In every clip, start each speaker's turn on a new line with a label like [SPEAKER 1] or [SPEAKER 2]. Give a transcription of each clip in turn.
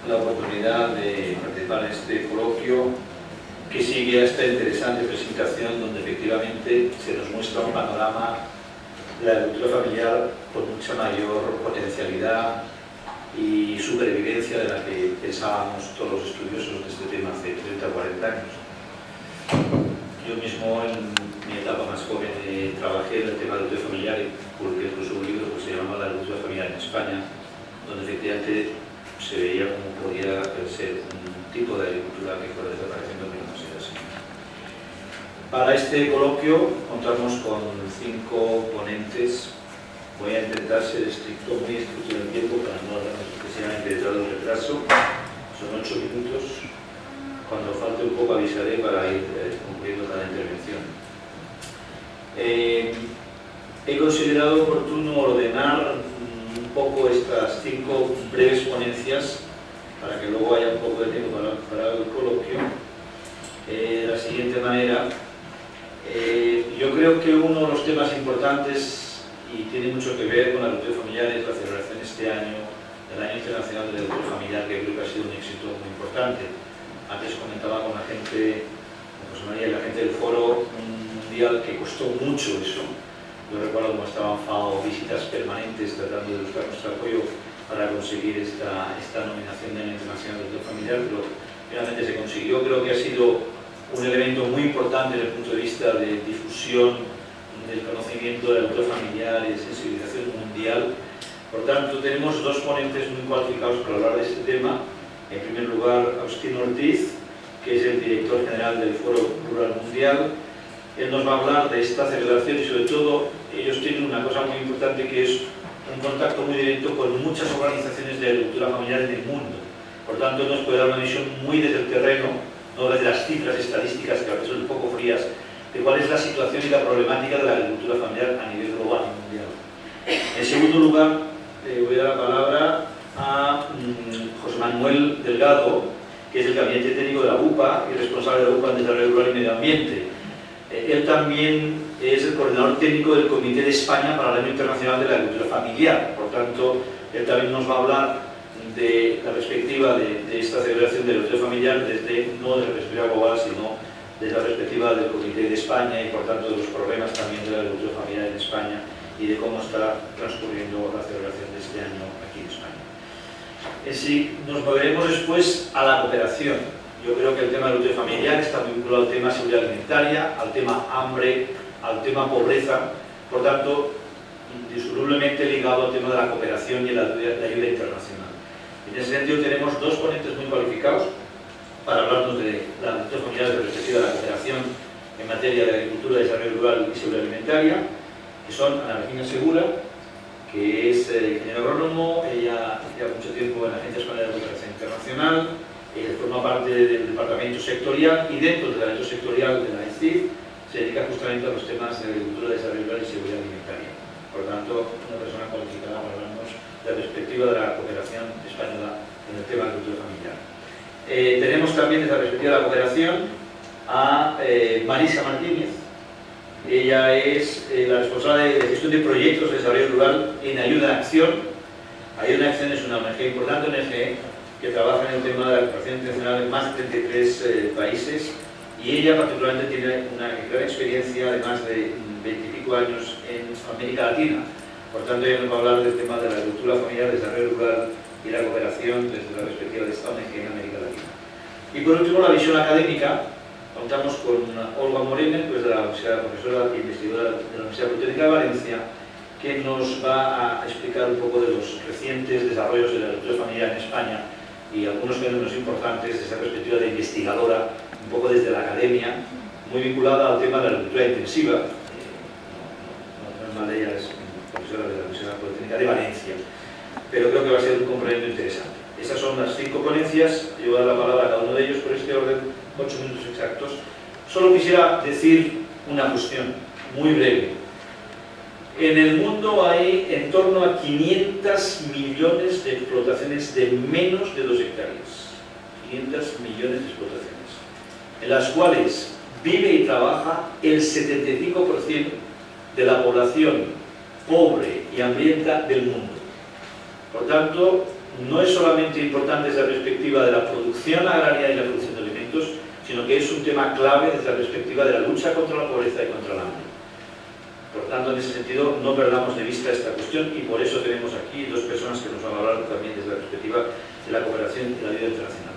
[SPEAKER 1] la oportunidad de participar en este coloquio que sigue a esta interesante presentación donde efectivamente se nos muestra un panorama de la agricultura familiar con mucha mayor potencialidad y supervivencia de la que pensábamos todos los estudiosos de este tema hace 30 o 40 años. Yo mismo en mi etapa más joven trabajé en el tema de la agricultura familiar y publiqué incluso un libro que se llamaba La agricultura familiar en España, donde efectivamente se veía cómo podía ser un tipo de agricultura que fuera desapareciendo, pero no sea así. Para este coloquio contamos con 5 ponentes. Voy a intentar ser muy estricto en el tiempo para no hablarnos excesivamente detrás del retraso. Son 8 minutos. Cuando falte un poco avisaré para ir concluyendo cada intervención. He considerado oportuno ordenar un poco estas 5 breves ponencias para que luego haya un poco de tiempo para el coloquio. De la siguiente manera, yo creo que uno de los temas importantes y tiene mucho que ver con la agricultura familiar es la celebración este año del Año Internacional de la Agricultura Familiar, que creo que ha sido un éxito muy importante. Antes comentaba con la gente, con José María y la gente del Foro Mundial, que costó mucho eso. Yo recuerdo cómo estaban FAO, visitas permanentes tratando de buscar nuestro apoyo para conseguir esta nominación de Año Internacional de la Agricultura Familiar, pero finalmente se consiguió. Creo que ha sido un elemento muy importante desde el punto de vista de difusión del conocimiento de la agricultura familiar y de sensibilización mundial. Por tanto, tenemos 2 ponentes muy cualificados para hablar de este tema. En primer lugar, Agustín Ortiz, que es el director general del Foro Rural Mundial. Él nos va a hablar de esta celebración y, sobre todo, ellos tienen una cosa muy importante que es un contacto muy directo con muchas organizaciones de agricultura familiar en el mundo. Por tanto, nos puede dar una visión muy desde el terreno, no desde las cifras estadísticas que a veces son un poco frías, de cuál es la situación y la problemática de la agricultura familiar a nivel global y mundial. En segundo lugar, voy a dar la palabra a José Manuel Delgado, que es el gabinete técnico de la UPA y responsable de la UPA en Desarrollo Rural y Medio Ambiente. Él también es el coordinador técnico del Comité de España para el Año Internacional de la Agricultura Familiar. Por tanto, él también nos va a hablar de la perspectiva de esta celebración de la agricultura familiar no desde la perspectiva global, sino desde la perspectiva del Comité de España y, por tanto, de los problemas también de la agricultura familiar en España y de cómo está transcurriendo la celebración de este año aquí en España. Sí, nos moveremos después a la cooperación. Yo creo que el tema de la agricultura familiar está muy vinculado al tema seguridad alimentaria, al tema hambre, al tema pobreza, por tanto, indisolublemente ligado al tema de la cooperación y la ayuda internacional. En ese sentido, tenemos 2 ponentes muy cualificados para hablarnos de la agricultura familiar desde la perspectiva de la cooperación en materia de agricultura, desarrollo rural y seguridad alimentaria, que son Ana Regina Segura, que es ingeniero agrónomo. Ella lleva mucho tiempo en la Agencia Española de Cooperación Internacional, ella forma parte del departamento sectorial y dentro del departamento sectorial de la ECID se dedica justamente a los temas de agricultura, desarrollo rural y seguridad alimentaria. Por tanto, una persona cualificada para hablarnos de la perspectiva de la cooperación española en el tema de agricultura familiar. Tenemos también desde la perspectiva de la cooperación a Marisa Martínez. Ella es la responsable de gestión de proyectos de desarrollo rural en Ayuda en Acción. Ayuda en Acción es una ONG importante, ONG que trabaja en el tema de la cooperación internacional en más de 33 países, y ella particularmente tiene una gran experiencia de más de 20 y pico años en América Latina. Por tanto, ella nos va a hablar del tema de la agricultura familiar, desarrollo rural y la cooperación desde la perspectiva de esta ONG en América Latina. Y por último, la visión académica. Contamos con Olga Morena, pues de la profesora e investigadora de la Universidad Politécnica de Valencia, que nos va a explicar un poco de los recientes desarrollos de la agricultura familiar en España y algunos fenómenos importantes desde esa perspectiva de investigadora, un poco desde la academia, muy vinculada al tema de la agricultura intensiva. No es mal de ella, es profesora de la Universidad Politécnica de Valencia, pero creo que va a ser un complemento interesante. Esas son las 5 ponencias. Yo voy a dar la palabra a cada uno de ellos por este orden, 8 minutos exactos. Solo quisiera decir una cuestión muy breve. En el mundo hay en torno a 500 millones de explotaciones de menos de 2 hectáreas. 500 millones de explotaciones, en las cuales vive y trabaja el 75% de la población pobre y hambrienta del mundo. Por tanto, no es solamente importante desde la perspectiva de la producción agraria y la producción de alimentos, sino que es un tema clave desde la perspectiva de la lucha contra la pobreza y contra el hambre. Por tanto, en ese sentido, no perdamos de vista esta cuestión, y por eso tenemos aquí dos personas que nos van a hablar también desde la perspectiva de la cooperación y la ayuda internacional.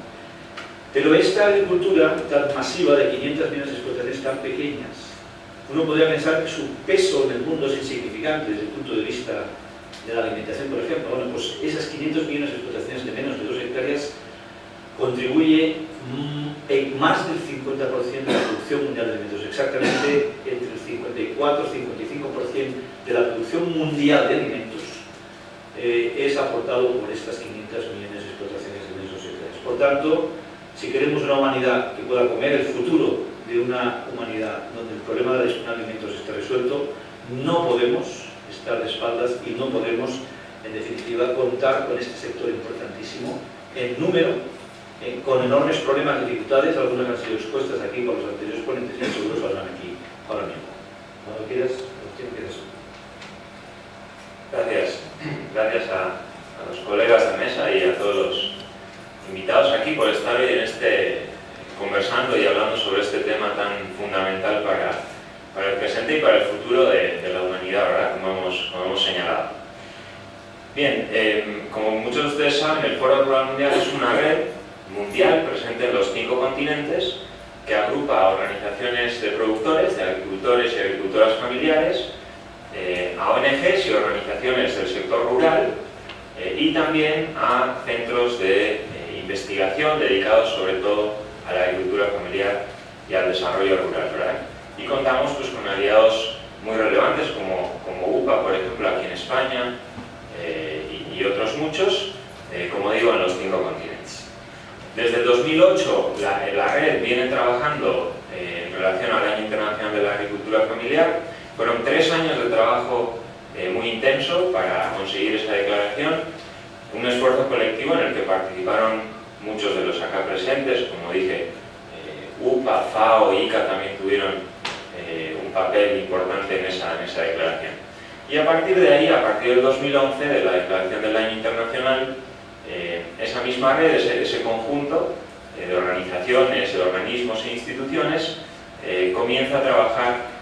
[SPEAKER 1] Pero esta agricultura tan masiva de 500 millones de explotaciones tan pequeñas, uno podría pensar que su peso en el mundo es insignificante desde el punto de vista de la alimentación, por ejemplo. Bueno, pues esas 500 millones de explotaciones de menos de 2 hectáreas contribuye en más del 50% de la producción mundial de alimentos, exactamente entre el 54 y 55% de la producción mundial de alimentos es aportado por estas 500 millones de explotaciones de menos de 2 hectáreas. Por tanto, si queremos una humanidad que pueda comer el futuro de una humanidad donde el problema de la disponibilidad de alimentos esté resuelto, no podemos estar de espaldas y no podemos, en definitiva, contar con este sector importantísimo en número, con enormes problemas y dificultades, algunas han sido expuestas aquí por los anteriores ponentes y seguro saldrán aquí ahora mismo. Cuando quieras, empiezas.
[SPEAKER 2] Gracias. Gracias a los colegas de mesa y a todos los invitados aquí por estar hoy conversando y hablando sobre este tema tan fundamental para el presente y para el futuro de la humanidad, ¿verdad? Como hemos señalado. Bien, como muchos de ustedes saben, el Foro Rural Mundial es una red mundial presente en los 5 continentes que agrupa a organizaciones de productores, de agricultores y agricultoras familiares, a ONGs y organizaciones del sector rural y también a centros de investigación dedicados sobre todo a la agricultura familiar y al desarrollo rural, ¿verdad? Y contamos pues, con aliados muy relevantes como UPA, por ejemplo, aquí en España, y otros muchos, como digo, en los 5 continentes. Desde el 2008 la red viene trabajando en relación al Año Internacional de la Agricultura Familiar. Fueron 3 años de trabajo muy intenso para conseguir esa declaración, un esfuerzo colectivo en el que participaron muchos de los acá presentes, como dije, UPA, FAO, ICA también tuvieron un papel importante en esa declaración. Y a partir de ahí, a partir del 2011, de la declaración del Año Internacional, esa misma red, ese conjunto de organizaciones, de organismos e instituciones, comienza a trabajar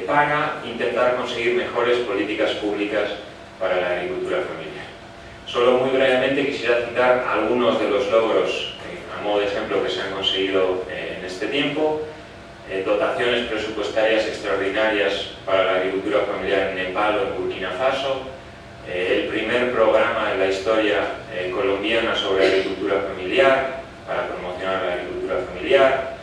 [SPEAKER 2] para intentar conseguir mejores políticas públicas para la agricultura familiar. Solo muy brevemente quisiera citar algunos de los logros, a modo de ejemplo, que se han conseguido en este tiempo. Dotaciones presupuestarias extraordinarias para la agricultura familiar en Nepal o en Burkina Faso, el primer programa en la historia colombiana sobre agricultura familiar, para promocionar la agricultura familiar,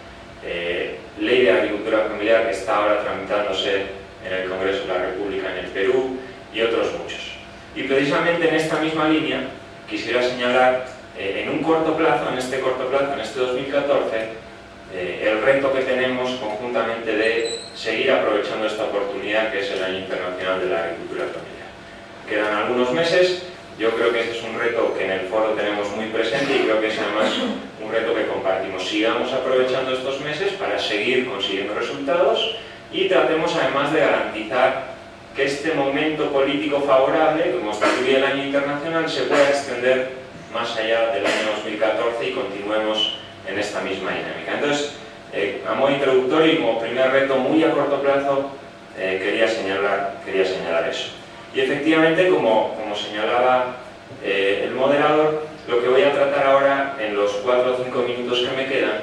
[SPEAKER 2] ley de agricultura familiar que está ahora tramitándose en el Congreso de la República en el Perú, y otros muchos. Y precisamente en esta misma línea quisiera señalar en un corto plazo, en este 2014, el reto que tenemos conjuntamente de seguir aprovechando esta oportunidad que es el Año Internacional de la Agricultura Familiar. Quedan algunos meses, yo creo que este es un reto que en el foro tenemos muy presente y creo que es además un reto que compartimos. Sigamos aprovechando estos meses para seguir consiguiendo resultados y tratemos además de garantizar que este momento político favorable que constituye el Año Internacional se pueda extender más allá del año 2014 y continuemos en esta misma dinámica. Entonces, a modo introductorio y como primer reto muy a corto plazo, quería señalar eso. Y efectivamente, como señalaba el moderador, lo que voy a tratar ahora en los 4 o 5 minutos que me quedan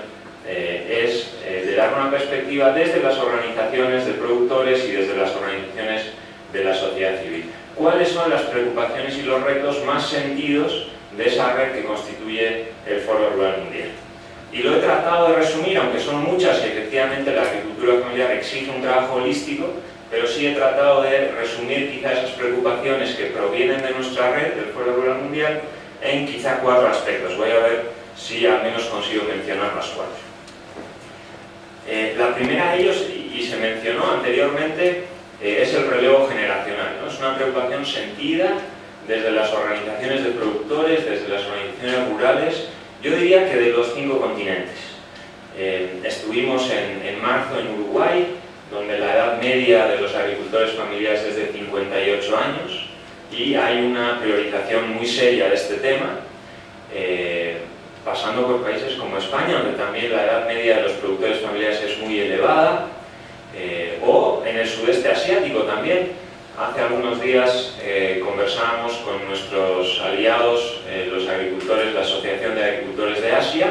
[SPEAKER 2] es de dar una perspectiva desde las organizaciones de productores y desde las organizaciones de la sociedad civil. ¿Cuáles son las preocupaciones y los retos más sentidos de esa red que constituye el Foro Rural Mundial? Y lo he tratado de resumir, aunque son muchas y efectivamente la agricultura familiar exige un trabajo holístico, pero sí he tratado de resumir quizá esas preocupaciones que provienen de nuestra red, del Foro Rural Mundial, en quizá 4 aspectos. Voy a ver si al menos consigo mencionar las 4. La primera de ellos, y se mencionó anteriormente, es el relevo generacional, ¿no? Es una preocupación sentida desde las organizaciones de productores, desde las organizaciones rurales, yo diría que de los 5 continentes. Estuvimos en marzo en Uruguay, donde la edad media de los agricultores familiares es de 58 años. y hay una priorización muy seria de este tema, pasando por países como España, donde también la edad media de los productores familiares es muy elevada, o en el sudeste asiático también. Hace algunos días conversábamos con nuestros aliados, los agricultores, la Asociación de Agricultores de Asia,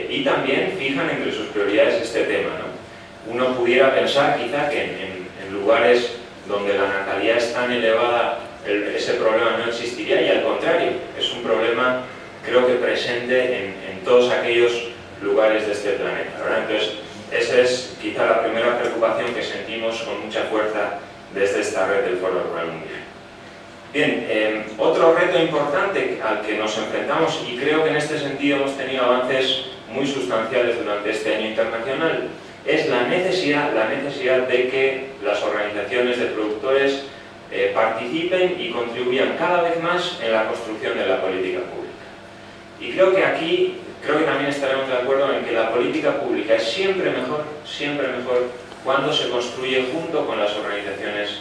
[SPEAKER 2] y también fijan entre sus prioridades este tema, ¿no? Uno pudiera pensar quizá que en lugares donde la natalidad es tan elevada, ese problema no existiría, y al contrario, es un problema creo que presente en todos aquellos lugares de este planeta, ¿verdad? Entonces, esa es quizá la primera preocupación que sentimos con mucha fuerza desde esta red del Foro Rural Mundial. Bien, otro reto importante al que nos enfrentamos, y creo que en este sentido hemos tenido avances muy sustanciales durante este año internacional, es la necesidad de que las organizaciones de productores participen y contribuyan cada vez más en la construcción de la política pública. Y creo que aquí, creo que también estaremos de acuerdo en que la política pública es siempre mejor cuando se construye junto con las organizaciones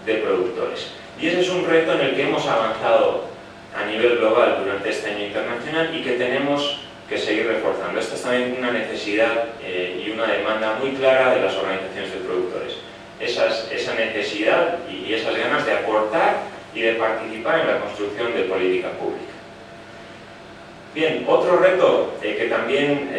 [SPEAKER 2] de productores. Y ese es un reto en el que hemos avanzado a nivel global durante este año internacional y que tenemos que seguir reforzando. Esta es también una necesidad y una demanda muy clara de las organizaciones de productores. Esa necesidad y esas ganas de aportar y de participar en la construcción de política pública. Bien, otro reto que también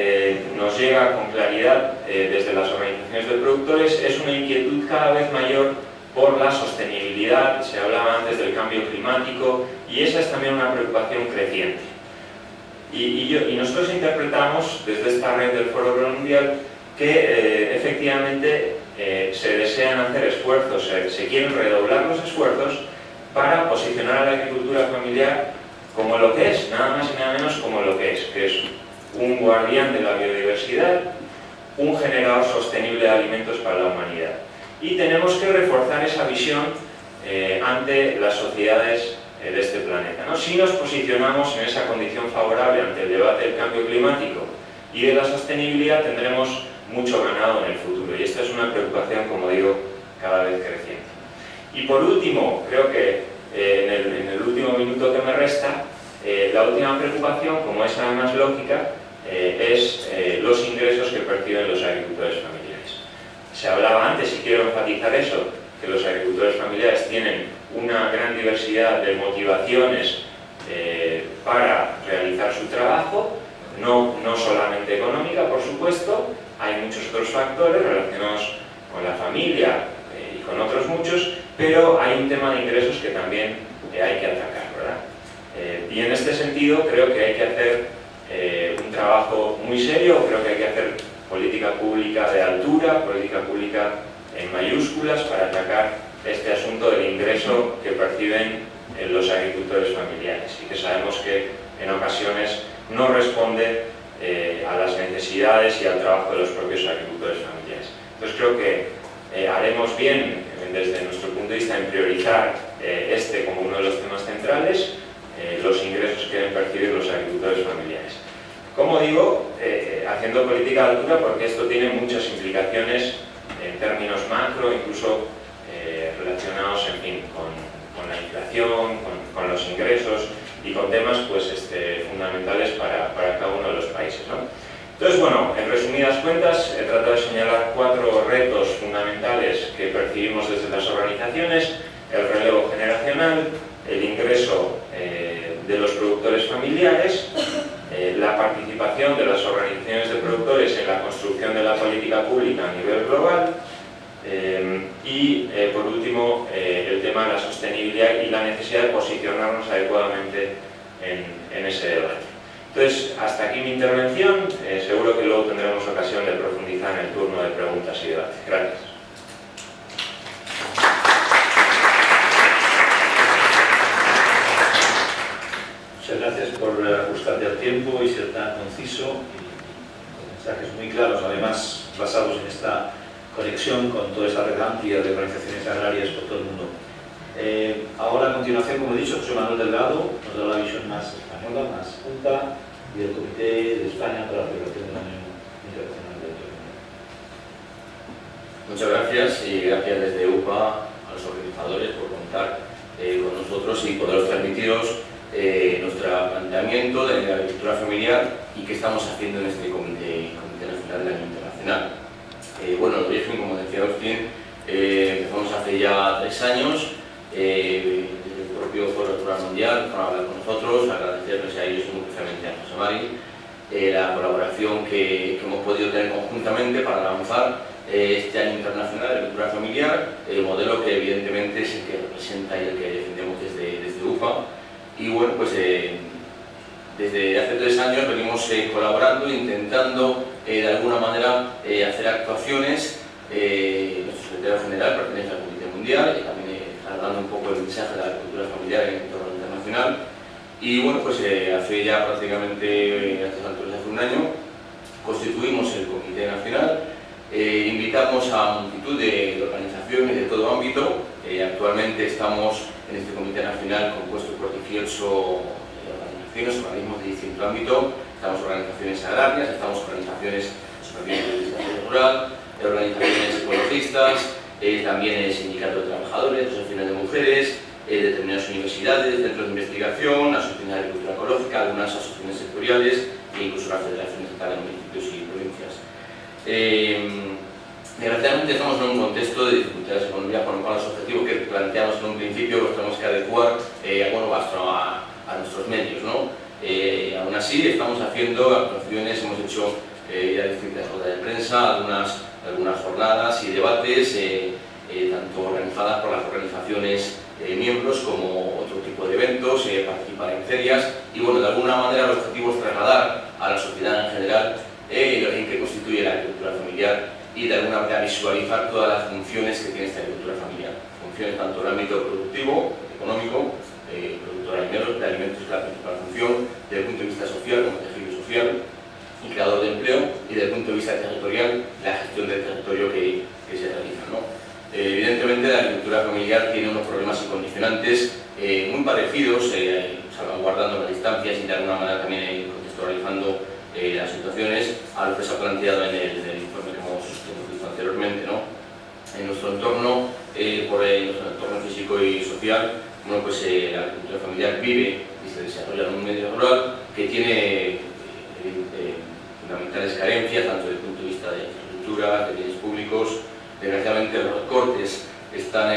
[SPEAKER 2] nos llega con claridad desde las organizaciones de productores es una inquietud cada vez mayor por la sostenibilidad. Se hablaba antes del cambio climático y esa es también una preocupación creciente. Y nosotros interpretamos desde esta red del Foro Rural Mundial que efectivamente se desean hacer esfuerzos, se quieren redoblar los esfuerzos para posicionar a la agricultura familiar como lo que es, nada más y nada menos como lo que es un guardián de la biodiversidad, un generador sostenible de alimentos para la humanidad. Y tenemos que reforzar esa visión ante las sociedades de este planeta, ¿no? Si nos posicionamos en esa condición favorable ante el debate del cambio climático y de la sostenibilidad, tendremos mucho ganado en el futuro. Y esta es una preocupación, como digo, cada vez creciente. Y por último, creo que en el último minuto que me resta, la última preocupación, como es además lógica, es los ingresos que perciben los agricultores familiares. Se hablaba antes, y quiero enfatizar eso, que los agricultores familiares tienen una gran diversidad de motivaciones para realizar su trabajo, no solamente económica, por supuesto, hay muchos otros factores relacionados con la familia y con otros muchos, pero hay un tema de ingresos que también hay que atacar, ¿verdad? Y en este sentido creo que hay que hacer un trabajo muy serio, creo que hay que hacer política pública de altura, política pública en mayúsculas para atacar este asunto del ingreso que perciben los agricultores familiares y que sabemos que en ocasiones no responde a las necesidades y al trabajo de los propios agricultores familiares. Entonces creo que haremos bien desde nuestro punto de vista en priorizar este como uno de los temas centrales, los ingresos que deben percibir los agricultores familiares. Como digo, haciendo política de altura porque esto tiene muchas implicaciones en términos macro, incluso relacionados, en fin, con la inflación, con los ingresos y con temas pues, fundamentales para cada uno de los países, ¿no? Entonces, bueno, en resumidas cuentas, he tratado de señalar 4 retos fundamentales que percibimos desde las organizaciones: el relevo generacional, el ingreso de los productores familiares, la participación de las organizaciones de productores en la construcción de la política pública a nivel global y, por último, el tema de la sostenibilidad y la necesidad de posicionarnos adecuadamente en ese debate. Entonces, hasta aquí mi intervención. Seguro que luego tendremos ocasión de profundizar en el turno de preguntas y debates. Gracias.
[SPEAKER 1] Muchas gracias por ajustarte al tiempo y ser tan conciso y con mensajes muy claros, además basados en esta conexión con toda esta red amplia de organizaciones agrarias por todo el mundo. Ahora, a continuación, como he dicho, José Manuel Delgado nos da la visión más española, más junta, y del Comité de España para la Celebración del Año Internacional del Turismo.
[SPEAKER 3] Muchas gracias y gracias desde UPA a los organizadores por contar con nosotros. vosotros y poderos transmitiros nuestro planteamiento de la agricultura familiar y qué estamos haciendo en este Comité Nacional del Año Internacional. Bueno, el origen, como decía Agustín, empezamos hace ya 3 años. El propio Foro Rural Mundial para hablar con nosotros, agradecerles a ellos y muy especialmente a José Mari la colaboración que hemos podido tener conjuntamente para lanzar este Año Internacional de Agricultura Familiar, el modelo que evidentemente es el que representa y el que defendemos desde UPA. Y bueno, pues desde hace 3 años venimos colaborando, intentando de alguna manera hacer actuaciones. Nuestro secretario general pertenece al Comité Mundial y también dando un poco el mensaje de la agricultura familiar en el entorno internacional. Y bueno, pues hace ya prácticamente, a estas alturas de hace un año, constituimos el Comité Nacional, invitamos a multitud de organizaciones de todo ámbito. Actualmente estamos en este Comité Nacional compuesto por 18 organizaciones, organismos de distinto ámbito. Estamos organizaciones agrarias, estamos organizaciones de desarrollo rural, organizaciones ecologistas, también el sindicato de trabajadores, asociaciones de mujeres, determinadas universidades, centros de investigación, asociaciones de agricultura ecológica, algunas asociaciones sectoriales e incluso la Federación Estatal de Municipios y Provincias. Desgraciadamente estamos en un contexto de dificultades económicas, con lo cual los objetivos que planteamos en un principio los tenemos que adecuar a nuestros medios, ¿no? Aún así estamos haciendo actuaciones, hemos hecho ya distintas ruedas de prensa, algunas jornadas y debates, tanto organizadas por las organizaciones miembros como otro tipo de eventos, participar en ferias y bueno, de alguna manera el objetivo es trasladar a la sociedad en general en qué constituye la agricultura familiar y de alguna manera visualizar todas las funciones que tiene esta agricultura familiar. Funciones tanto en el ámbito productivo, económico, productor de alimentos es la principal función, desde el punto de vista social, como tejido social y creador de empleo, y desde el punto de vista territorial, la gestión del territorio que se realiza, ¿no? Evidentemente la agricultura familiar tiene unos problemas y condicionantes muy parecidos, salvaguardando las distancias y de alguna manera también contextualizando las situaciones a lo que se ha planteado en el informe que hemos visto anteriormente, ¿no? En nuestro entorno, por nuestro entorno físico y social, bueno, pues la agricultura familiar vive y se desarrolla en un medio rural que tiene fundamentales carencias, tanto desde el punto de vista de infraestructura, de bienes públicos. Desgraciadamente los recortes están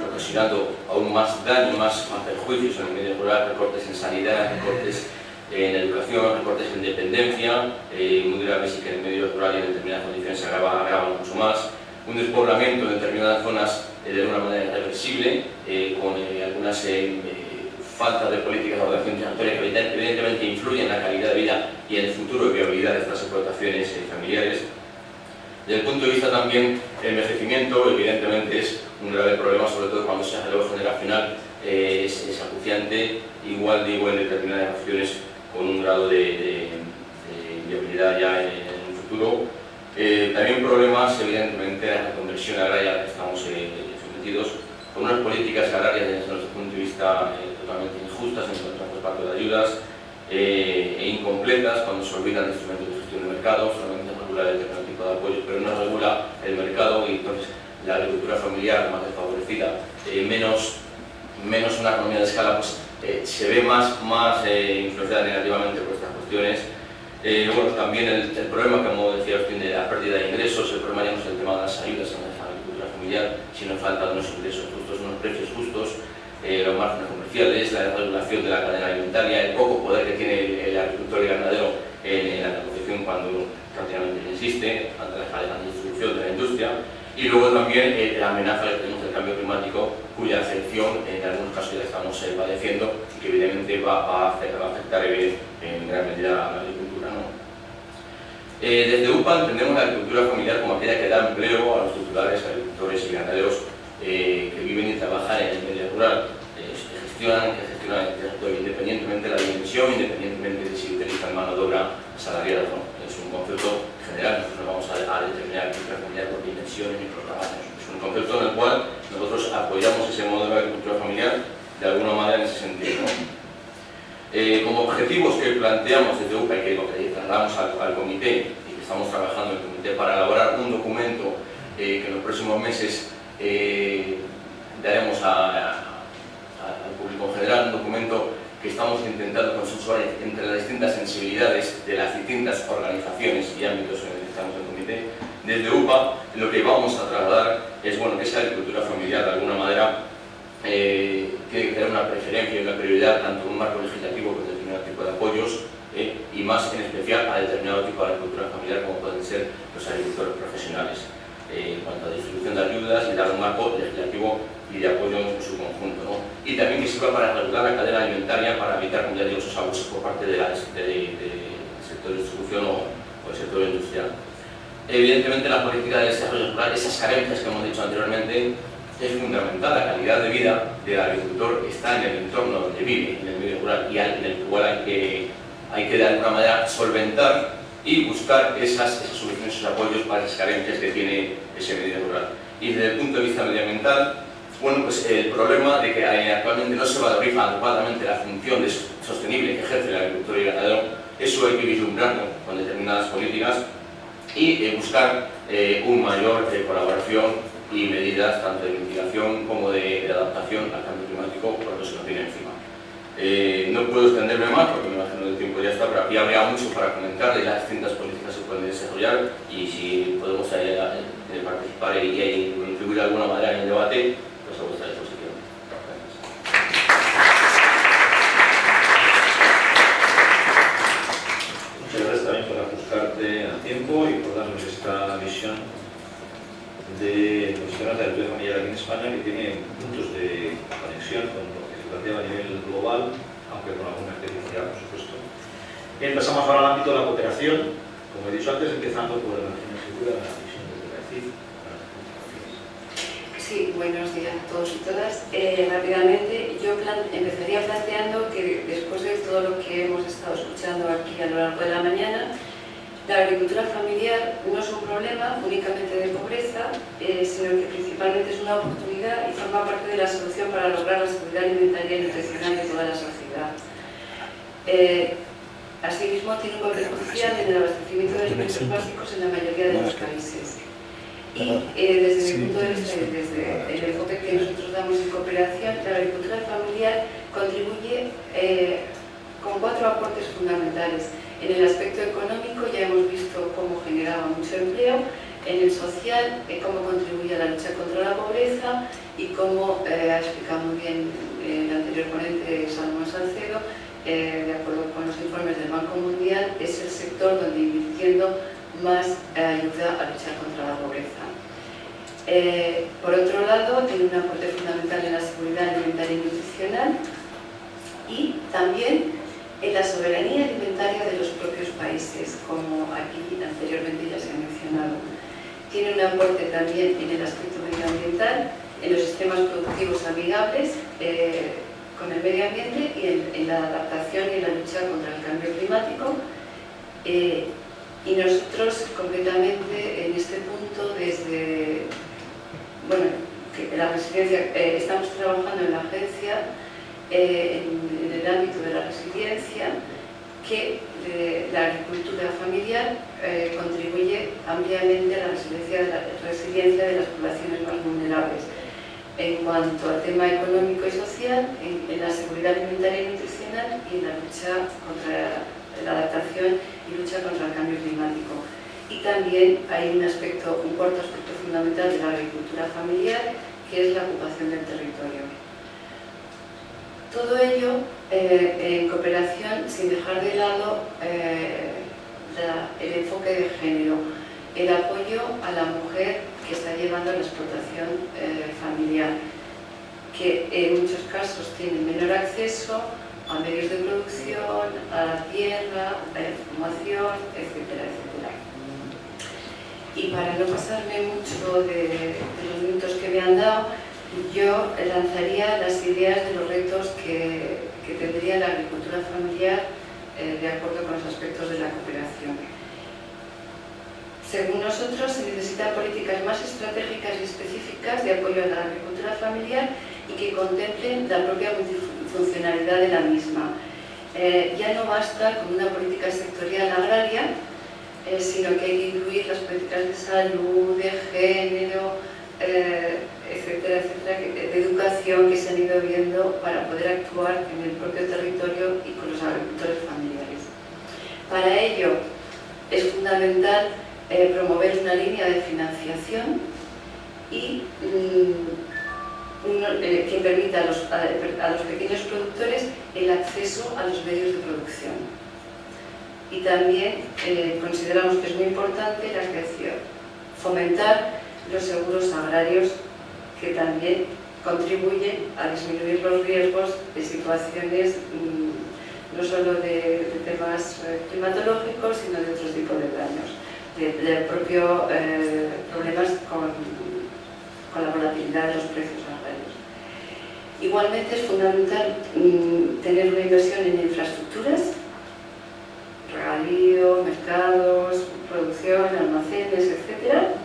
[SPEAKER 3] ocasionando aún más daño, más perjuicios en el medio rural, recortes en sanidad, recortes en educación, recortes en dependencia, muy graves y que en el medio rural y en determinadas condiciones se agravan mucho más. Un despoblamiento en determinadas zonas de una manera irreversible, con algunas faltas de políticas de ordenación territorial que evidentemente influyen en la calidad de vida y en el futuro de viabilidad de estas explotaciones familiares. Desde el punto de vista también del envejecimiento, evidentemente es un grave problema, sobre todo cuando se hace relevo generacional, es acuciante, igual en determinadas acciones con un grado de viabilidad ya en el futuro. También problemas, evidentemente, de la reconversión agraria a la que estamos sometidos, con unas políticas agrarias desde nuestro punto de vista totalmente injustas en cuanto al reparto de ayudas e incompletas cuando se olvidan de instrumentos de gestión de mercado, solamente regula el tipo de apoyo, pero no regula el mercado y entonces la agricultura familiar más desfavorecida, menos una economía de escala, pues se ve más influenciada negativamente por estas cuestiones. Bueno, también el problema, como decía usted, de la pérdida de ingresos, el problema ya no es el tema de las ayudas en la agricultura familiar, sino falta de unos ingresos justos, unos precios justos, los márgenes comerciales, la desregulación de la cadena alimentaria, el poco poder que tiene el agricultor y ganadero en la negociación cuando prácticamente no existe, ante la cadena de distribución de la industria, y luego también la amenaza que tenemos del cambio climático, cuya afección en algunos casos ya estamos padeciendo y que evidentemente va a afectar en gran medida a la agricultura, ¿no? Desde UPA entendemos la agricultura familiar como aquella que da empleo a los titulares, agricultores y ganaderos que viven y trabajan en el medio rural, que gestionan el territorio independientemente de la dimensión, independientemente de si utilizan mano de obra asalariada o no. Es un concepto general, nosotros no vamos a determinar agricultura familiar por dimensiones ni por tamaños. Es un concepto en el cual nosotros apoyamos ese modelo de agricultura familiar de alguna manera en ese sentido, ¿no? Como objetivos que planteamos desde UPA y que lo que trasladamos al comité y que estamos trabajando en el comité para elaborar un documento que en los próximos meses daremos a distintas organizaciones y ámbitos en los que estamos en el comité, desde UPA lo que vamos a trasladar es bueno, que esa agricultura familiar de alguna manera tiene que tener una preferencia y una prioridad tanto en un marco legislativo con determinado tipo de apoyos y más en especial a determinado tipo de agricultura familiar como pueden ser los agricultores profesionales en cuanto a distribución de ayudas y dar un marco legislativo y de apoyo en su conjunto, ¿no? Y también que sirva para regular la cadena alimentaria para evitar, como ya digo, esos abusos por parte del sector de distribución o el sector industrial. Evidentemente la política de desarrollo rural, esas carencias que hemos dicho anteriormente, es fundamental. La calidad de vida del agricultor está en el entorno donde vive, en el medio rural, y en el cual hay que de alguna manera solventar y buscar esas soluciones, esos apoyos para esas carencias que tiene ese medio rural. Y desde el punto de vista medioambiental, bueno, pues el problema de que actualmente no se valoriza adecuadamente la función sostenible que ejerce el agricultor y el ganadero, eso hay que vislumbrarlo con determinadas políticas y buscar una mayor colaboración y medidas tanto de mitigación como de adaptación al cambio climático cuando se nos viene encima. No puedo extenderme más porque me imagino que el tiempo ya está, pero aquí habría mucho para comentar de las distintas políticas que se pueden desarrollar y si podemos participar y contribuir de alguna manera en el debate, pues a vuestra disposición. Gracias.
[SPEAKER 1] Muchas gracias también por ajustarte a tiempo y por darnos esta visión de los sistemas de agricultura familiar aquí en España que tiene puntos de conexión con lo que se plantea a nivel global, aunque con alguna especificidad, por supuesto. Bien, pasamos ahora al ámbito de la cooperación, como he dicho antes, empezando por la Segura, la visión desde la CID.
[SPEAKER 4] Sí, buenos días a todos y todas. Rápidamente, yo empezaría planteando que después de todo lo que hemos estado escuchando aquí a lo largo de la mañana, la agricultura familiar no es un problema únicamente de pobreza, sino que principalmente es una oportunidad y forma parte de la solución para lograr la seguridad alimentaria y nutricional de toda la sociedad. Asimismo, tiene un papel crucial en el abastecimiento de alimentos básicos en la mayoría de los países. Y desde mi punto de vista y desde el enfoque que nosotros damos en cooperación, la agricultura familiar contribuye con 4 aportes fundamentales. En el aspecto económico ya hemos visto cómo generaba mucho empleo, en el social, cómo contribuye a la lucha contra la pobreza y cómo ha explicado muy bien el anterior ponente Salomón Salcedo, de acuerdo con los informes del Banco Mundial, es el sector donde invirtiendo más ayuda a luchar contra la pobreza. Por otro lado, tiene un aporte fundamental en la seguridad alimentaria y nutricional y también en la soberanía alimentaria de los propios países, como aquí anteriormente ya se ha mencionado. Tiene un aporte también en el aspecto medioambiental, en los sistemas productivos amigables con el medio ambiente y en la adaptación y en la lucha contra el cambio climático. Y nosotros concretamente en este punto, desde la resiliencia, estamos trabajando en la agencia en el ámbito de la resiliencia, que la agricultura familiar contribuye ampliamente a la resiliencia de las poblaciones más vulnerables. En cuanto al tema económico y social, en la seguridad alimentaria y nutricional y en la lucha contra la adaptación y lucha contra el cambio climático. Y también hay un cuarto aspecto fundamental de la agricultura familiar, que es la ocupación del territorio. Todo ello en cooperación, sin dejar de lado el enfoque de género, el apoyo a la mujer que está llevando la explotación familiar, que en muchos casos tiene menor acceso a medios de producción, a la tierra, a la información, etcétera, etcétera. Y para no pasarme mucho de los minutos que me han dado, yo lanzaría las ideas de los retos que tendría la agricultura familiar de acuerdo con los aspectos de la cooperación. Según nosotros, se necesitan políticas más estratégicas y específicas de apoyo a la agricultura familiar y que contemplen la propia multifuncionalidad de la misma. Ya no basta con una política sectorial agraria, sino que hay que incluir las políticas de salud, de género, etcétera, etcétera, de educación que se han ido viendo para poder actuar en el propio territorio y con los agricultores familiares. Para ello, fundamental promover una línea de financiación y que permita a los pequeños productores el acceso a los medios de producción. Y también consideramos que es muy importante la creación, fomentar los seguros agrarios, que también contribuyen a disminuir los riesgos de situaciones no solo de temas climatológicos, sino de otro tipo de daños, de propios problemas con la volatilidad de los precios agrarios. Igualmente es fundamental tener una inversión en infraestructuras, regadío, mercados, producción, almacenes, etc.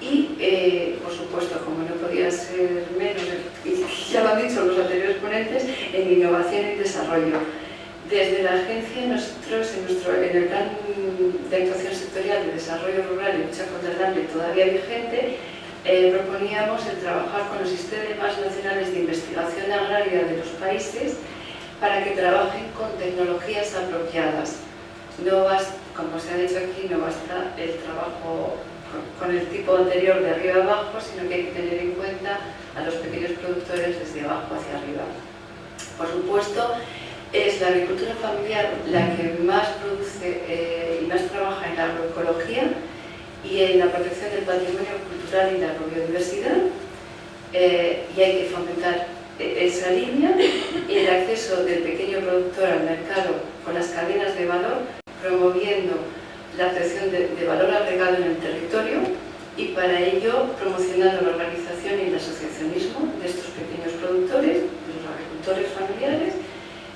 [SPEAKER 4] Y, por supuesto, como no podía ser menos, y ya lo han dicho los anteriores ponentes, en innovación y desarrollo. Desde la agencia, nosotros en el plan de actuación sectorial de desarrollo rural y lucha contra el hambre todavía vigente, proponíamos el trabajar con los sistemas nacionales de investigación agraria de los países para que trabajen con tecnologías apropiadas. No basta, como se ha dicho aquí, no basta el trabajo con el tipo anterior de arriba a abajo, sino que hay que tener en cuenta a los pequeños productores desde abajo hacia arriba. Por supuesto, es la agricultura familiar la que más produce y más trabaja en la agroecología y en la protección del patrimonio cultural y la biodiversidad, y hay que fomentar esa línea y el acceso del pequeño productor al mercado con las cadenas de valor, promoviendo la obtención de valor agregado en el territorio y para ello promocionando la organización y el asociacionismo de estos pequeños productores, de los agricultores familiares,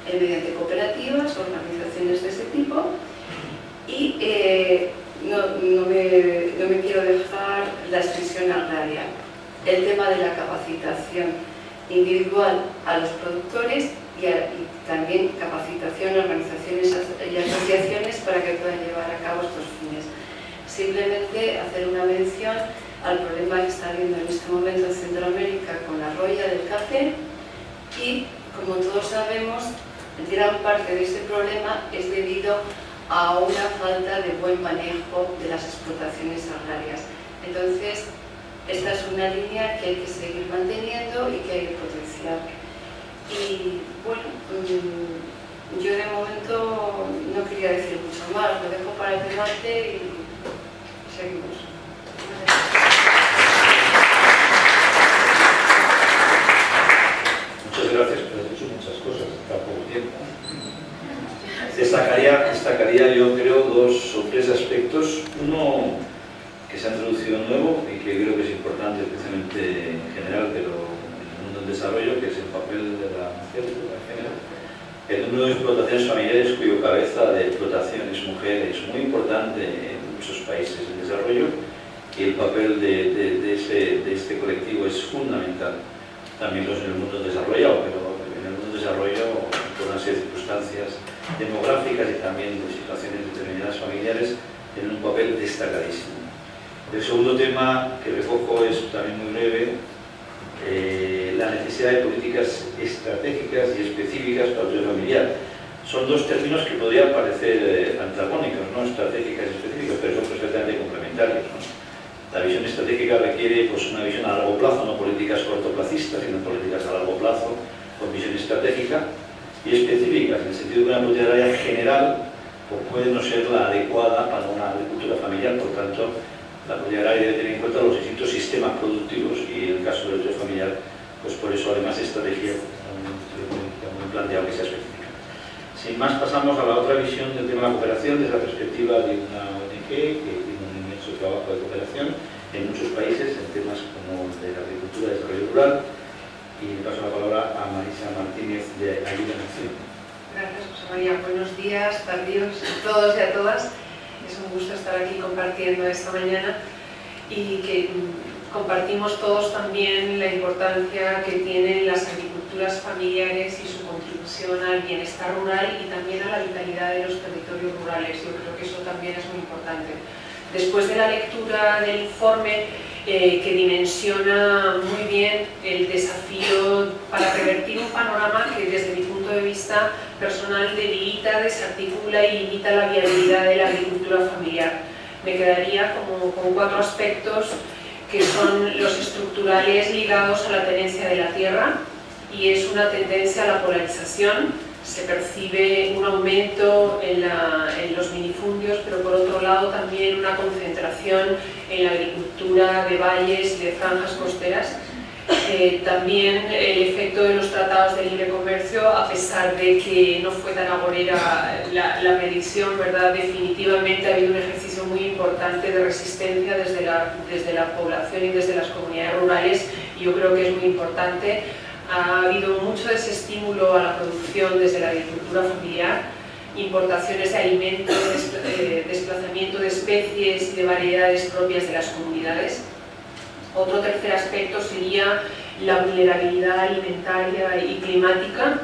[SPEAKER 4] mediante cooperativas, organizaciones de ese tipo. Y no me quiero dejar la extensión agraria, el tema de la capacitación individual a los productores y también capacitación a organizaciones y asociaciones para que puedan llevar a cabo estos fines. Simplemente hacer una mención al problema que está habiendo en este momento en Centroamérica con la roya del café y, como todos sabemos, gran parte de ese problema es debido a una falta de buen manejo de las explotaciones agrarias. Entonces, esta es una línea que hay que seguir manteniendo y que hay que potenciar. Y bueno, yo de momento no quería decir mucho más, lo dejo para el debate y seguimos.
[SPEAKER 1] Muchas gracias, pero has dicho muchas cosas en tan poco tiempo. Destacaría yo creo dos o tres aspectos. Uno que se ha introducido nuevo y que creo que es importante especialmente en general, pero en el mundo del desarrollo, que es el papel de la mujer en general. El número de explotaciones familiares cuyo cabeza de explotación es mujer es muy importante en muchos países en desarrollo y el papel de este colectivo es fundamental. También en el mundo desarrollado, pero en el mundo desarrollo, por una serie de circunstancias demográficas y también de situaciones determinadas familiares, tienen un papel destacadísimo. El segundo tema que recojo es también muy breve, la necesidad de políticas estratégicas y específicas para el familiar. Son dos términos que podrían parecer antagónicos, ¿no? Estratégicas y específicas, pero son perfectamente complementarios, ¿no? La visión estratégica requiere pues, una visión a largo plazo, no políticas cortoplacistas, sino políticas a largo plazo, con visión estratégica, y específicas, en el sentido de que una política agraria general pues, puede no ser la adecuada para una agricultura familiar, por tanto, la política agraria debe tener en cuenta los distintos sistemas productivos y en el caso del agricultura familiar, pues por eso además estrategia muy planteado que sea específica. Sin más, pasamos a la otra visión del tema de la cooperación desde la perspectiva de una ONG que tiene un inmenso trabajo de cooperación en muchos países en temas como el de la agricultura y desarrollo rural. Y paso la palabra a Marisa Martínez de Ayuda en Acción.
[SPEAKER 5] Gracias, José María. Buenos días, tardíos a todos y a todas. Es un gusto estar aquí compartiendo esta mañana y que compartimos todos también la importancia que tienen las agriculturas familiares y su contribución al bienestar rural y también a la vitalidad de los territorios rurales. Yo creo que eso también es muy importante. Después de la lectura del informe, que dimensiona muy bien el desafío para revertir un panorama que desde mi punto de vista personal debilita, desarticula y limita la viabilidad de la agricultura familiar. Me quedaría como con 4 aspectos que son los estructurales ligados a la tenencia de la tierra, y es una tendencia a la polarización. Se percibe un aumento en los minifundios, pero por otro lado también una concentración en la agricultura de valles y de franjas costeras. También el efecto de los tratados de libre comercio, a pesar de que no fue tan agorera la medición, ¿verdad? Definitivamente ha habido un ejercicio muy importante de resistencia desde la población y desde las comunidades rurales, y yo creo que es muy importante. Ha habido mucho desestímulo a la producción desde la agricultura familiar, importaciones de alimentos, desplazamiento de especies y de variedades propias de las comunidades. Otro tercer aspecto sería la vulnerabilidad alimentaria y climática,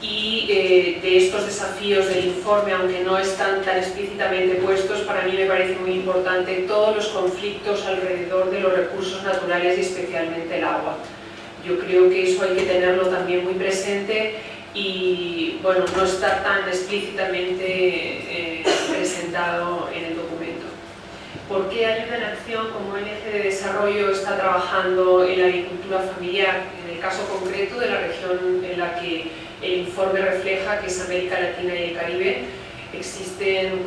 [SPEAKER 5] y de estos desafíos del informe, aunque no están tan explícitamente puestos, para mí me parece muy importante todos los conflictos alrededor de los recursos naturales y especialmente el agua. Yo creo que eso hay que tenerlo también muy presente y bueno, no está tan explícitamente presentado en el documento. ¿Por qué Ayuda en Acción como eje de desarrollo está trabajando en la agricultura familiar? En el caso concreto de la región en la que el informe refleja, que es América Latina y el Caribe, existen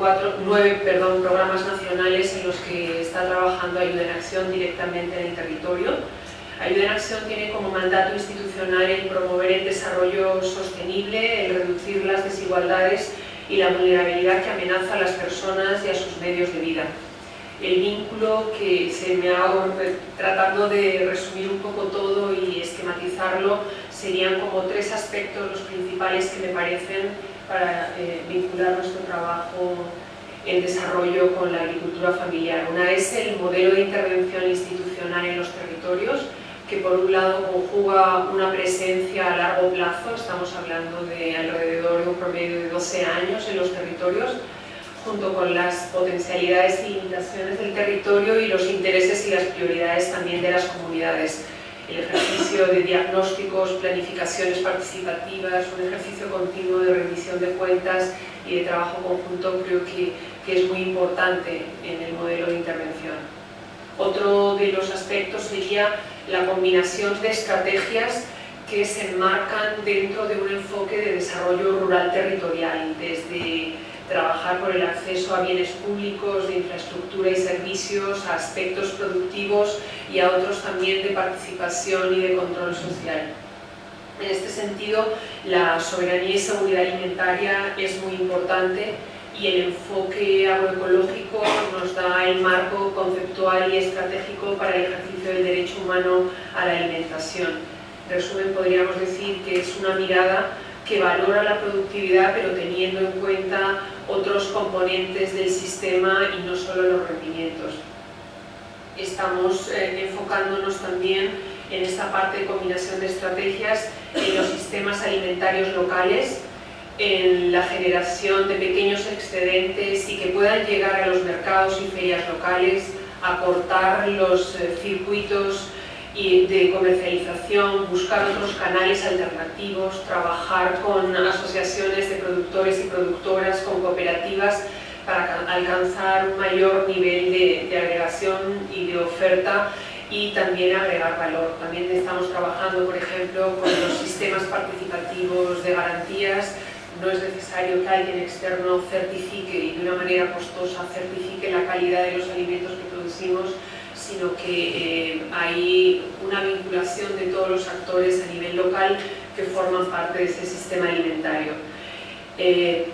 [SPEAKER 5] 9 programas nacionales en los que está trabajando Ayuda en Acción directamente en el territorio. Ayuda en Acción tiene como mandato institucional el promover el desarrollo sostenible, el reducir las desigualdades y la vulnerabilidad que amenaza a las personas y a sus medios de vida. El vínculo que se me hago, tratando de resumir un poco todo y esquematizarlo, serían como 3 aspectos los principales que me parecen para vincular nuestro trabajo en desarrollo con la agricultura familiar. Una es el modelo de intervención institucional en los territorios, que por un lado conjuga una presencia a largo plazo, estamos hablando de alrededor de un promedio de 12 años en los territorios, junto con las potencialidades y limitaciones del territorio y los intereses y las prioridades también de las comunidades. El ejercicio de diagnósticos, planificaciones participativas, un ejercicio continuo de rendición de cuentas y de trabajo conjunto creo que es muy importante en el modelo de intervención. Otro de los aspectos sería la combinación de estrategias que se enmarcan dentro de un enfoque de desarrollo rural territorial, desde trabajar por el acceso a bienes públicos, de infraestructura y servicios, a aspectos productivos y a otros también de participación y de control social. En este sentido, la soberanía y seguridad alimentaria es muy importante y el enfoque agroecológico nos da el marco conceptual y estratégico para el ejercicio del derecho humano a la alimentación. En resumen, podríamos decir que es una mirada que valora la productividad, pero teniendo en cuenta otros componentes del sistema y no solo los rendimientos. Estamos enfocándonos también en esta parte de combinación de estrategias en los sistemas alimentarios locales, en la generación de pequeños excedentes y que puedan llegar a los mercados y ferias locales, acortar los circuitos de comercialización, buscar otros canales alternativos, trabajar con asociaciones de productores y productoras, con cooperativas, para alcanzar un mayor nivel de agregación y de oferta y también agregar valor. También estamos trabajando, por ejemplo, con los sistemas participativos de garantías. No es necesario que alguien externo certifique y de una manera costosa certifique la calidad de los alimentos que producimos, sino que hay una vinculación de todos los actores a nivel local que forman parte de ese sistema alimentario.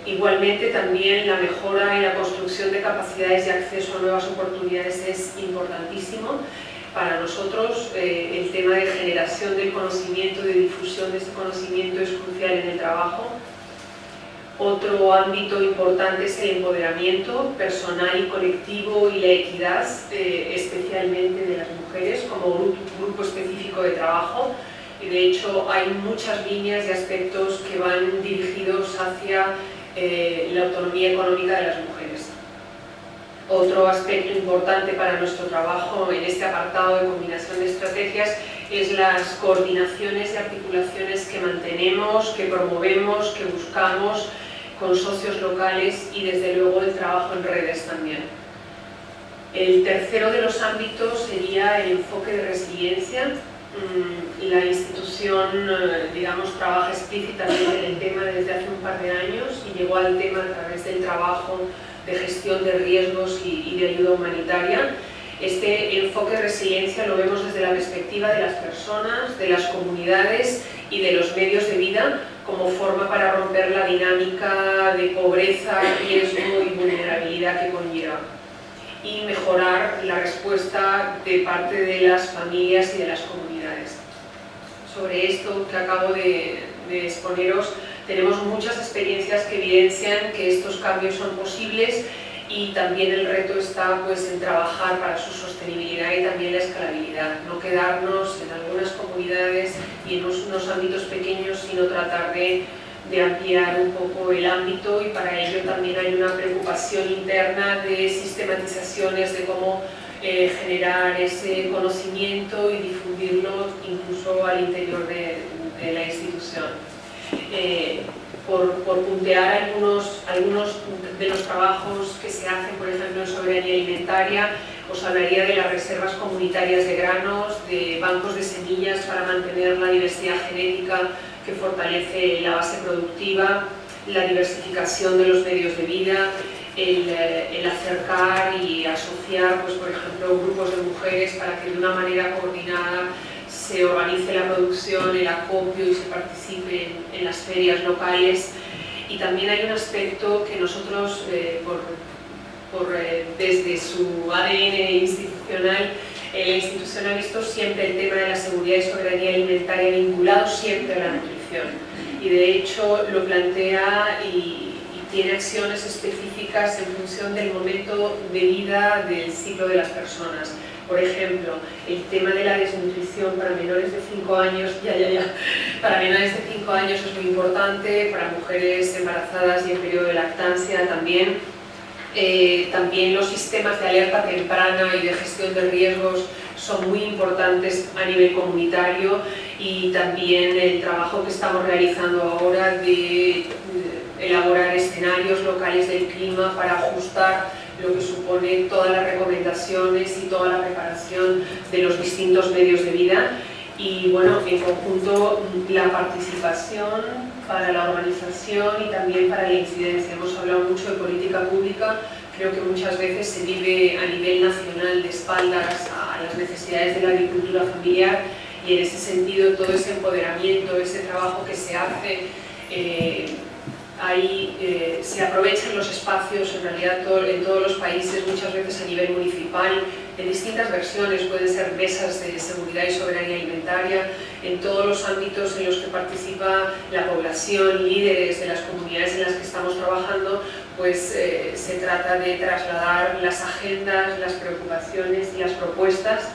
[SPEAKER 5] Igualmente también la mejora y la construcción de capacidades de acceso a nuevas oportunidades es importantísimo. Para nosotros el tema de generación del conocimiento, de difusión de ese conocimiento es crucial en el trabajo. Otro ámbito importante es el empoderamiento personal y colectivo y la equidad, especialmente de las mujeres como grupo específico de trabajo. Y de hecho hay muchas líneas y aspectos que van dirigidos hacia la autonomía económica de las mujeres. Otro aspecto importante para nuestro trabajo en este apartado de combinación de estrategias es las coordinaciones y articulaciones que mantenemos, que promovemos, que buscamos con socios locales y desde luego el trabajo en redes también. El tercero de los ámbitos sería el enfoque de resiliencia. La institución, digamos, trabaja explícitamente en el tema desde hace un par de años y llegó al tema a través del trabajo de gestión de riesgos y de ayuda humanitaria. Este enfoque de resiliencia lo vemos desde la perspectiva de las personas, de las comunidades y de los medios de vida como forma para romper la dinámica de pobreza, riesgo y vulnerabilidad que conlleva y mejorar la respuesta de parte de las familias y de las comunidades. Sobre esto que acabo de exponeros, tenemos muchas experiencias que evidencian que estos cambios son posibles y también el reto está pues, en trabajar para su sostenibilidad y también la escalabilidad. No quedarnos en algunas comunidades y en unos ámbitos pequeños, sino tratar de ampliar un poco el ámbito y para ello también hay una preocupación interna de sistematizaciones de cómo generar ese conocimiento y difundirlo incluso al interior de la institución. Por puntear algunos de los trabajos que se hacen, por ejemplo, en soberanía alimentaria, os hablaría de las reservas comunitarias de granos, de bancos de semillas para mantener la diversidad genética que fortalece la base productiva, la diversificación de los medios de vida, el acercar y asociar, pues, por ejemplo, grupos de mujeres para que de una manera coordinada se organice la producción, el acopio y se participe en las ferias locales. Y también hay un aspecto que nosotros, desde su ADN institucional, la institución ha visto siempre el tema de la seguridad y soberanía alimentaria vinculado siempre a la nutrición. Y de hecho lo plantea y tiene acciones específicas en función del momento de vida del ciclo de las personas. Por ejemplo, el tema de la desnutrición para menores de 5 años, para menores de 5 años es muy importante, para mujeres embarazadas y en periodo de lactancia también. También los sistemas de alerta temprana y de gestión de riesgos son muy importantes a nivel comunitario y también el trabajo que estamos realizando ahora de elaborar escenarios locales del clima para ajustar lo que supone todas las recomendaciones y toda la preparación de los distintos medios de vida y bueno, en conjunto la participación para la organización y también para la incidencia. Hemos hablado mucho de política pública, creo que muchas veces se vive a nivel nacional de espaldas a las necesidades de la agricultura familiar y en ese sentido todo ese empoderamiento, ese trabajo que se hace ahí se aprovechan los espacios en realidad en todos los países, muchas veces a nivel municipal, en distintas versiones, pueden ser mesas de seguridad y soberanía alimentaria, en todos los ámbitos en los que participa la población, líderes de las comunidades en las que estamos trabajando, pues se trata de trasladar las agendas, las preocupaciones y las propuestas.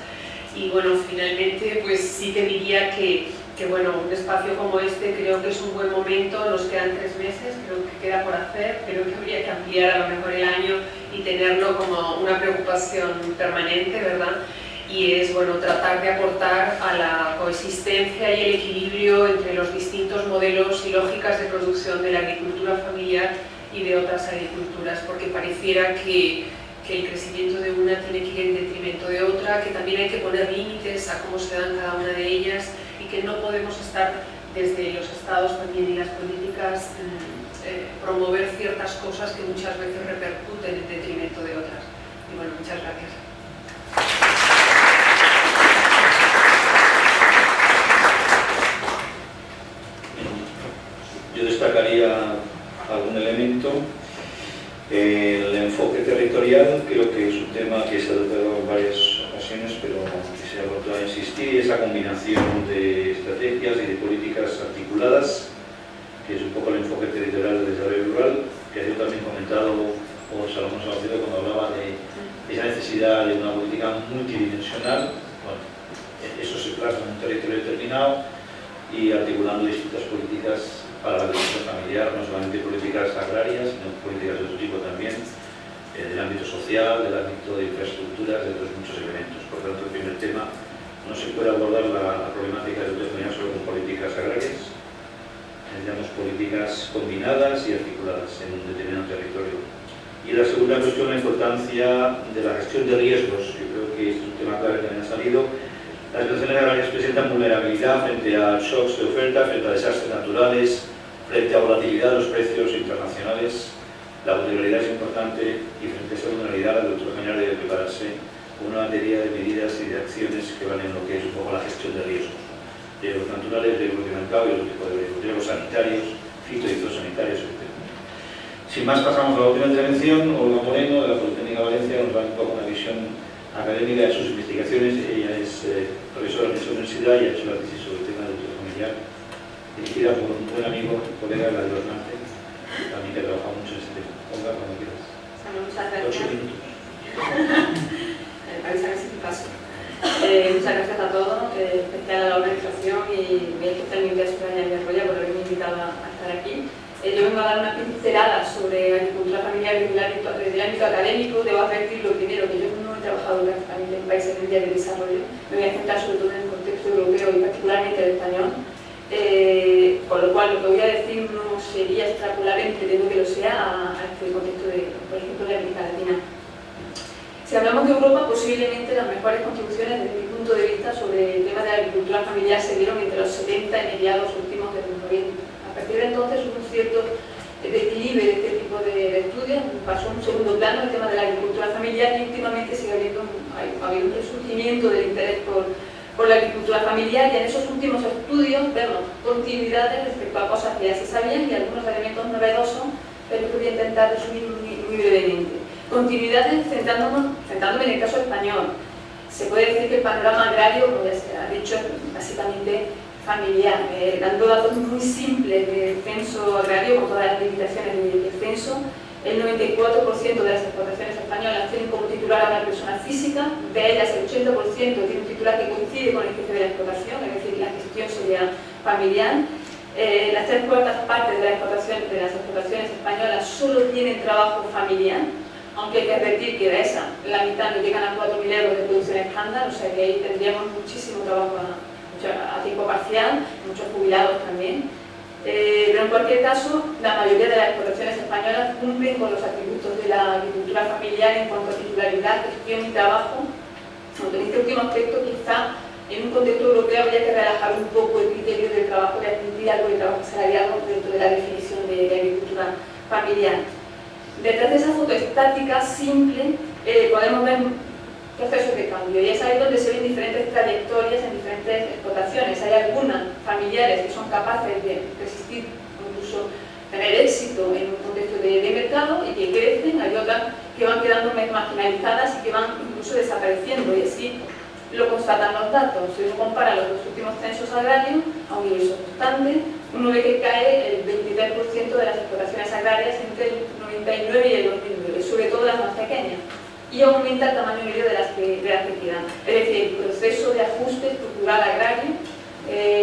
[SPEAKER 5] Y bueno, finalmente pues sí te diría que bueno, un espacio como este creo que es un buen momento, nos quedan 3 meses, creo que queda por hacer, creo que habría que ampliar a lo mejor el año y tenerlo como una preocupación permanente, ¿verdad? Y es bueno, tratar de aportar a la coexistencia y el equilibrio entre los distintos modelos y lógicas de producción de la agricultura familiar y de otras agriculturas, porque pareciera que el crecimiento de una tiene que ir en detrimento de otra, que también hay que poner límites a cómo se dan cada una de ellas y que no podemos estar desde los estados también y las políticas promover ciertas cosas que muchas veces repercuten en detrimento de otras. Y bueno, muchas gracias.
[SPEAKER 1] Yo destacaría algún elemento. El enfoque territorial creo que es un tema que se ha tratado en varias ocasiones, pero que se ha vuelto a insistir, esa combinación de estrategias y de políticas articuladas, que es un poco el enfoque territorial del desarrollo rural, que ha sido también comentado por Salomón Salcedo cuando hablaba de esa necesidad de una política multidimensional. Bueno, eso se plasma en un territorio determinado y articulando distintas políticas para la agricultura familiar, no solamente políticas agrarias, sino políticas de otro tipo también, del ámbito social. social, del ámbito de infraestructuras, de otros muchos elementos. Por tanto, el primer tema, no se puede abordar la problemática de la solo con políticas agrarias, necesitamos políticas combinadas y articuladas en un determinado territorio. Y la segunda cuestión, la importancia de la gestión de riesgos. Yo creo que es un tema clave que también ha salido. Las explotaciones agrarias presentan vulnerabilidad frente a shocks de oferta, frente a desastres naturales, frente a volatilidad de los precios internacionales. La vulnerabilidad es importante y frente a esa vulnerabilidad la agricultura familiar debe prepararse con una batería de medidas y de acciones que van en lo que es un poco la gestión de riesgos. Riesgos naturales, riesgos de mercado y otro tipo de riesgos sanitarios, fito y fitosanitarios, etc. Sin más, pasamos a la última intervención. Olga Moreno, de la Politécnica Valencia, nos va a dar un poco una visión académica de sus investigaciones. Ella es profesora de esa universidad y ha hecho la tesis sobre el tema de agricultura familiar, dirigida por un buen amigo, colega de la de los Nantes, también que ha trabajado mucho en ese tema. Olga, cuando quieras.
[SPEAKER 6] Muchas gracias.
[SPEAKER 1] 8 minutos.
[SPEAKER 6] Muchas gracias a todos, especial a la organización y muy especialmente a España y a Roya por haberme invitado a estar aquí. Yo vengo a dar una pincelada sobre agricultura familiar desde el ámbito académico. Debo advertir lo primero, que yo no he trabajado prácticamente en países en vías de desarrollo. Me voy a centrar sobre todo en el contexto europeo y particularmente el español. Con lo cual, lo que voy a decir no sería extrapolable, pretendo que lo sea, a este contexto de, por ejemplo, de América Latina. Si hablamos de Europa, posiblemente las mejores contribuciones desde mi punto de vista sobre el tema de la agricultura familiar se dieron entre los 70 y mediados últimos de los 90. A partir de entonces hubo un cierto declive de este tipo de estudios, pasó a un segundo plano el tema de la agricultura familiar y últimamente sigue habido un resurgimiento del interés por la agricultura familiar, y en esos últimos estudios vemos continuidades respecto a cosas que ya se sabían y algunos elementos novedosos, pero que voy a intentar resumir muy brevemente. Continuidades centrándome en el caso español. Se puede decir que el panorama agrario, como ya se ha dicho, es básicamente familiar. Dando datos muy simples del censo agrario, con todas las limitaciones del censo, el 94% de las explotaciones españolas tienen como titular a una persona física, de ellas el 80% tiene un titular que coincide con el jefe de la explotación, es decir, la gestión sería familiar. Las 3/4 partes de las explotaciones españolas solo tienen trabajo familiar, aunque hay que advertir que de esa, la mitad no llegan a 4.000 euros de producción estándar, o sea que ahí tendríamos muchísimo trabajo a tiempo parcial, muchos jubilados también. Pero en cualquier caso, la mayoría de las explotaciones españolas cumplen con los atributos de la agricultura familiar en cuanto a titularidad, gestión y trabajo. Aunque en este último aspecto, quizá en un contexto europeo habría que relajar un poco el criterio del trabajo, de admitir algo de trabajo asalariado dentro de la definición de agricultura familiar. Detrás de esa foto estática simple podemos ver procesos de cambio, y es ahí donde se ven diferentes trayectorias en diferentes explotaciones. Hay algunas familiares que son capaces de resistir, incluso tener éxito en un contexto de mercado y que crecen. Hay otras que van quedando marginalizadas y que van incluso desapareciendo, y así lo constatan los datos. Si uno compara los dos últimos censos agrarios a un nivel constante, uno ve que cae el 23% de las explotaciones agrarias entre el 99 y el 2009, sobre todo las más pequeñas, y aumenta el tamaño medio de las que quedan. Es decir, el proceso de ajuste estructural agrario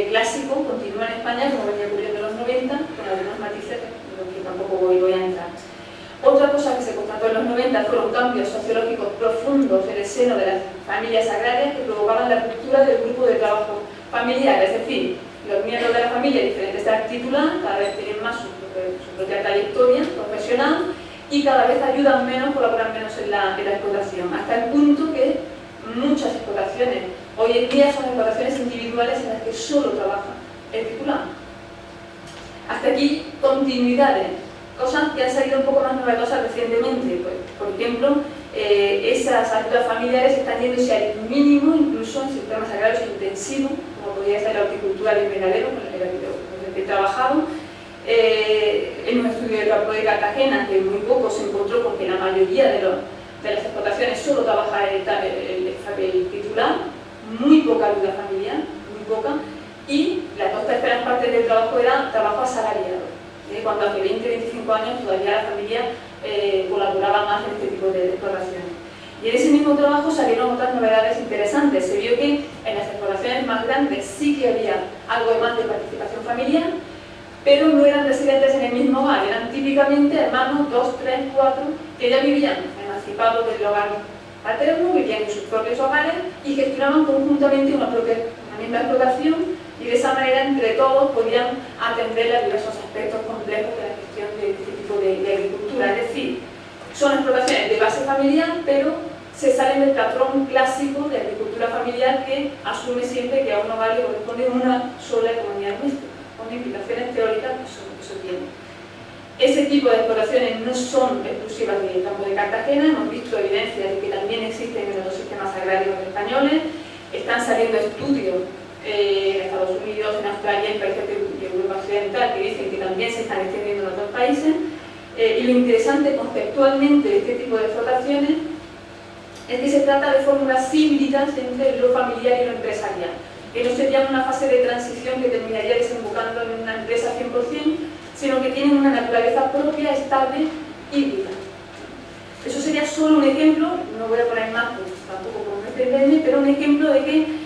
[SPEAKER 6] clásico continúa en España, como venía ocurriendo en los 90, con algunos matices en los que tampoco voy a entrar. Otra cosa que se constató en los 90 fueron cambios sociológicos profundos en el seno de las familias agrarias que provocaban la ruptura del grupo de trabajo familiar, es decir, los miembros de la familia diferentes de la titular cada vez tienen más su propia trayectoria profesional y cada vez ayudan menos, colaboran menos en la explotación, hasta el punto que muchas explotaciones hoy en día son explotaciones individuales en las que solo trabaja el titular. Hasta aquí, continuidades, cosas que han salido un poco más novedosas recientemente. Pues, por ejemplo, esas ayudas familiares están yéndose al mínimo, incluso en sistemas agrarios intensivos, como podría ser la horticultura de invernadero, con el que he trabajado. En un estudio de campo de Cartagena, que muy poco se encontró con que la mayoría de las explotaciones solo trabaja el titular, muy poca ayuda familiar, muy poca, y las 2/3 partes del trabajo era trabajo asalariado. Cuando hace 20-25 años todavía la familia colaboraba más en este tipo de explotaciones. Y en ese mismo trabajo salieron otras novedades interesantes. Se vio que en las explotaciones más grandes sí que había algo más de participación familiar, pero no eran residentes en el mismo hogar, eran típicamente hermanos, 2, 3, 4, que ya vivían en emancipados del hogar paterno, vivían en sus propios hogares y gestionaban conjuntamente una misma explotación, y de esa manera entre todos podían atender a diversos aspectos complejos de la gestión de este tipo de agricultura. Es decir, son explotaciones de base familiar, pero se salen del patrón clásico de agricultura familiar que asume siempre que a un hogar le corresponde una sola economía doméstica, con implicaciones teóricas que eso tiene. Ese tipo de explotaciones no son exclusivas del campo de Cartagena, hemos visto evidencias de que también existen en otros sistemas agrarios españoles, están saliendo estudios en Estados Unidos, en Australia, en países de Europa Occidental que dicen que también se están extendiendo en otros países, y lo interesante conceptualmente de este tipo de explotaciones es que se trata de fórmulas híbridas entre lo familiar y lo empresarial, que no sería una fase de transición que terminaría desembocando en una empresa 100%, sino que tienen una naturaleza propia, estable, híbrida. Eso sería solo un ejemplo, no voy a poner más, pues, tampoco por no extenderme, pero un ejemplo de que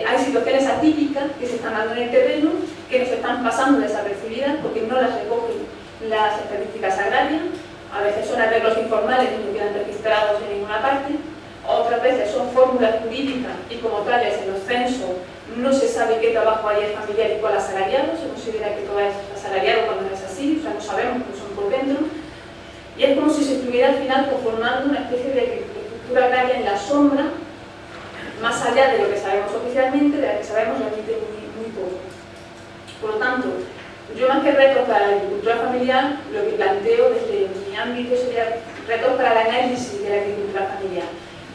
[SPEAKER 6] hay situaciones atípicas que se están dando en el terreno, que nos están pasando desapercibidas porque no las recogen las estadísticas agrarias. A veces son arreglos informales que no quedan registrados en ninguna parte, otras veces son fórmulas jurídicas y como tales en los censos no se sabe qué trabajo hay en familiar y cuál asalariado, se considera que todo es asalariado cuando no es así, o sea, no sabemos cómo son por dentro, y es como si se estuviera al final conformando una especie de estructura agraria en la sombra, más allá de lo que sabemos oficialmente, de la que sabemos realmente muy poco. Por lo tanto, yo más que retos para la agricultura familiar, lo que planteo desde mi ámbito sería retos para el análisis de la agricultura familiar.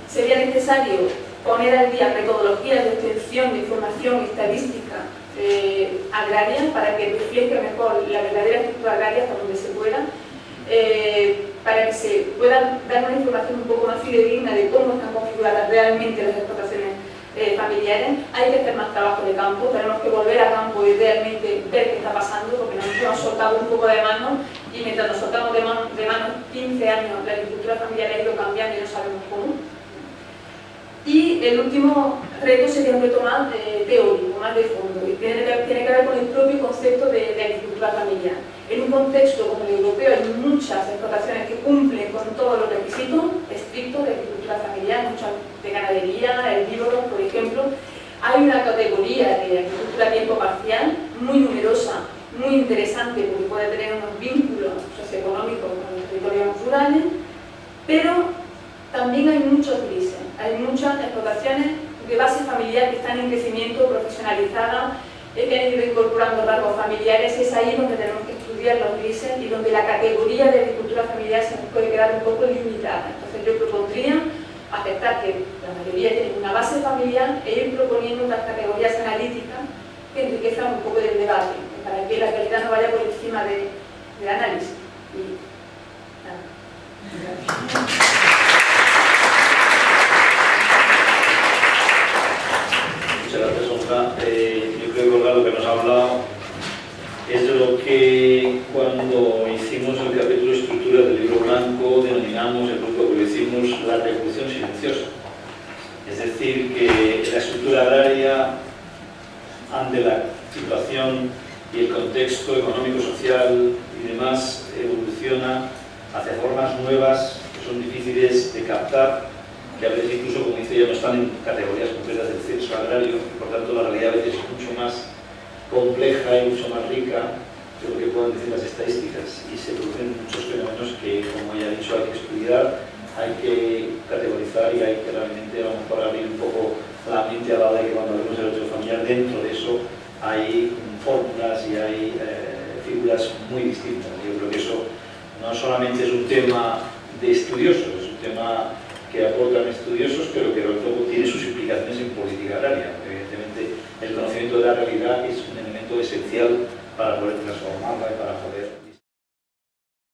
[SPEAKER 6] Sería necesario poner al día metodologías de obtención de información estadística agraria para que refleje mejor la verdadera estructura agraria hasta donde se pueda, para que se pueda dar una información un poco más fidedigna de cómo están configuradas realmente las explotaciones familiares. Hay que hacer más trabajo de campo, tenemos que volver a campo y realmente ver qué está pasando, porque nos hemos soltado un poco de mano y mientras nos soltamos de manos 15 años la agricultura familiar ha ido cambiando y no sabemos cómo. Y el último reto sería un reto más teórico, más de fondo, y tiene que ver con el propio concepto de agricultura familiar. En un contexto como el europeo hay muchas explotaciones que cumplen con todos los requisitos estrictos de agricultura familiar, muchas de ganadería, herbívoros, por ejemplo. Hay una categoría de agricultura a tiempo parcial muy numerosa, muy interesante, porque puede tener unos vínculos socioeconómicos con los territorios rurales, pero también hay muchos grises, hay muchas explotaciones de base familiar que están en crecimiento, profesionalizadas, que han ido incorporando rasgos familiares. Es ahí donde tenemos que estudiar los grises y donde la categoría de agricultura familiar se nos puede quedar un poco limitada. Entonces yo propondría aceptar que la mayoría tienen una base familiar e ir proponiendo otras categorías analíticas que enriquezcan un poco del debate, para que la calidad no vaya por encima del análisis. Y, nada.
[SPEAKER 1] Muchas gracias, Olga. Yo creo que Olga lo que nos ha hablado es de lo que cuando hicimos el capítulo de estructura del libro blanco denominamos el grupo que lo hicimos la revolución silenciosa. Es decir, que la estructura agraria ante la situación y el contexto económico, social y demás evoluciona hacia formas nuevas que son difíciles de captar, que a veces incluso, como dice ella, no están en categorías completas del censo agrario, y por tanto la realidad a veces es mucho más compleja y mucho más rica de lo que puedan decir las estadísticas, y se producen muchos fenómenos que, como ella ha dicho, hay que estudiar, hay que categorizar y hay que realmente a lo mejor abrir un poco la mente a la hora de que cuando hablemos del hecho familiar, dentro de eso hay fórmulas y hay figuras muy distintas. Yo creo que eso no solamente es un tema de estudiosos, es un tema que aportan estudiosos, pero que luego tiene sus implicaciones en política agraria. Evidentemente, el conocimiento de la realidad es un elemento esencial para poder transformarla y para poder